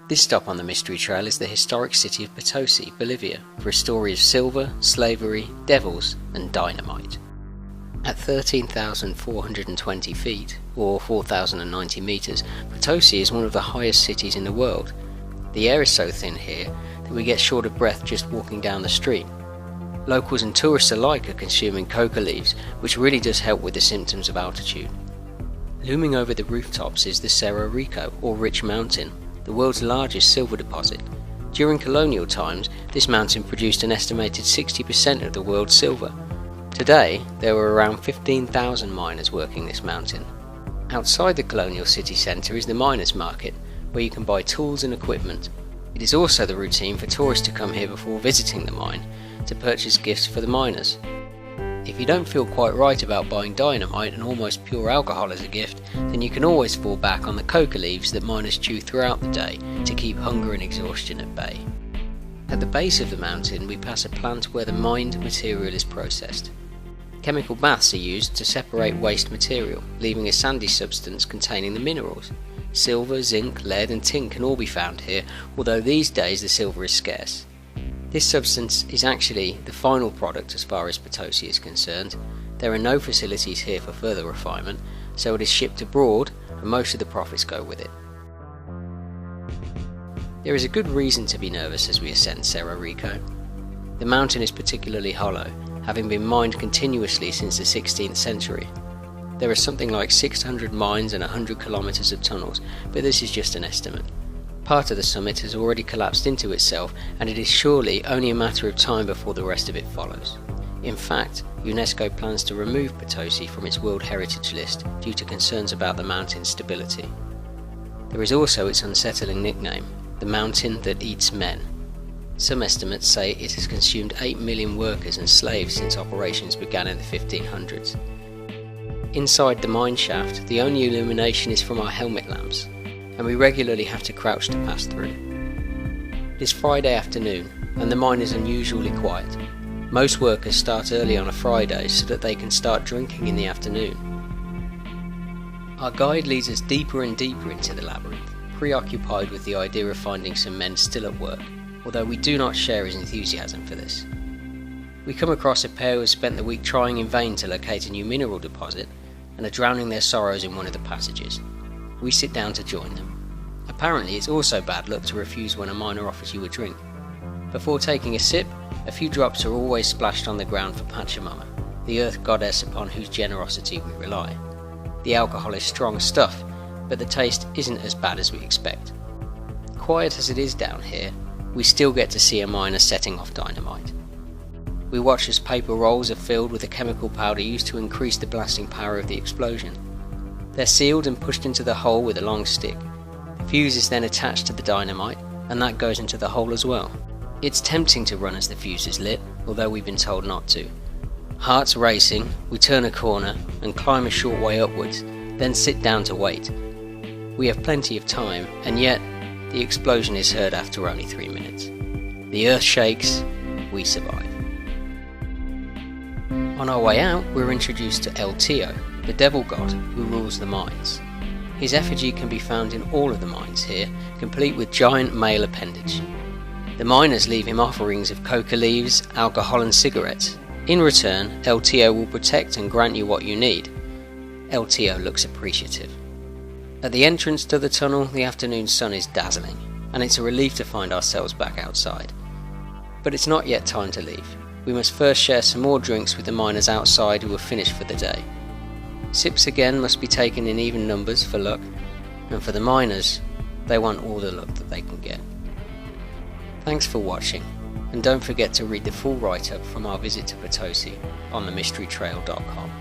This stop on the Mystery Trail is the historic city of Potosi, Bolivia, for a story of silver, slavery, devils and dynamite. At 13,420 feet, or 4,090 metres, Potosi is one of the highest cities in the world. The air is so thin here that we get short of breath just walking down the street. Locals and tourists alike are consuming coca leaves, which really does help with the symptoms of altitude. Looming over the rooftops is the Cerro Rico, or Rich Mountain, the world's largest silver deposit. During colonial times, this mountain produced an estimated 60% of the world's silver. Today, there were around 15,000 miners working this mountain. Outside the colonial city centre is the miners' market, where you can buy tools and equipment. It is also the routine for tourists to come here before visiting the mine, to purchase gifts for the miners. If you don't feel quite right about buying dynamite and almost pure alcohol as a gift, then you can always fall back on the coca leaves that miners chew throughout the day to keep hunger and exhaustion at bay. At the base of the mountain we pass a plant where the mined material is processed. Chemical baths are used to separate waste material, leaving a sandy substance containing the minerals. Silver, zinc, lead and tin can all be found here, although these days the silver is scarce. This substance is actually the final product as far as Potosi is concerned. There are no facilities here for further refinement, so it is shipped abroad and most of the profits go with it. There is a good reason to be nervous as we ascend Cerro Rico. The mountain is particularly hollow, having been mined continuously since the 16th century. There are something like 600 mines and 100 kilometers of tunnels, but this is just an estimate. Part of the summit has already collapsed into itself, and it is surely only a matter of time before the rest of it follows. In fact, UNESCO plans to remove Potosi from its World Heritage List due to concerns about the mountain's stability. There is also its unsettling nickname, the mountain that eats men. Some estimates say it has consumed 8 million workers and slaves since operations began in the 1500s. Inside the mine shaft, the only illumination is from our helmet lamps, and we regularly have to crouch to pass through. It is Friday afternoon, and the mine is unusually quiet. Most workers start early on a Friday so that they can start drinking in the afternoon. Our guide leads us deeper and deeper into the labyrinth, preoccupied with the idea of finding some men still at work, although we do not share his enthusiasm for this. We come across a pair who have spent the week trying in vain to locate a new mineral deposit, and are drowning their sorrows in one of the passages. We sit down to join them. Apparently it's also bad luck to refuse when a miner offers you a drink. Before taking a sip, a few drops are always splashed on the ground for Pachamama, the earth goddess upon whose generosity we rely. The alcohol is strong stuff, but the taste isn't as bad as we expect. Quiet as it is down here, we still get to see a miner setting off dynamite. We watch as paper rolls are filled with a chemical powder used to increase the blasting power of the explosion. They're sealed and pushed into the hole with a long stick. The fuse is then attached to the dynamite, and that goes into the hole as well. It's tempting to run as the fuse is lit, although we've been told not to. Hearts racing, we turn a corner and climb a short way upwards, then sit down to wait. We have plenty of time, and yet the explosion is heard after only 3 minutes. The earth shakes, we survive. On our way out, we're introduced to El Tío, the devil god who rules the mines. His effigy can be found in all of the mines here, complete with giant male appendage. The miners leave him offerings of coca leaves, alcohol and cigarettes. In return, El Tío will protect and grant you what you need. El Tío looks appreciative. At the entrance to the tunnel, the afternoon sun is dazzling, and it's a relief to find ourselves back outside. But it's not yet time to leave. We must first share some more drinks with the miners outside who are finished for the day. Sips again must be taken in even numbers for luck, and for the miners, they want all the luck that they can get. Thanks for watching, and don't forget to read the full write-up from our visit to Potosi on themysterytrail.com.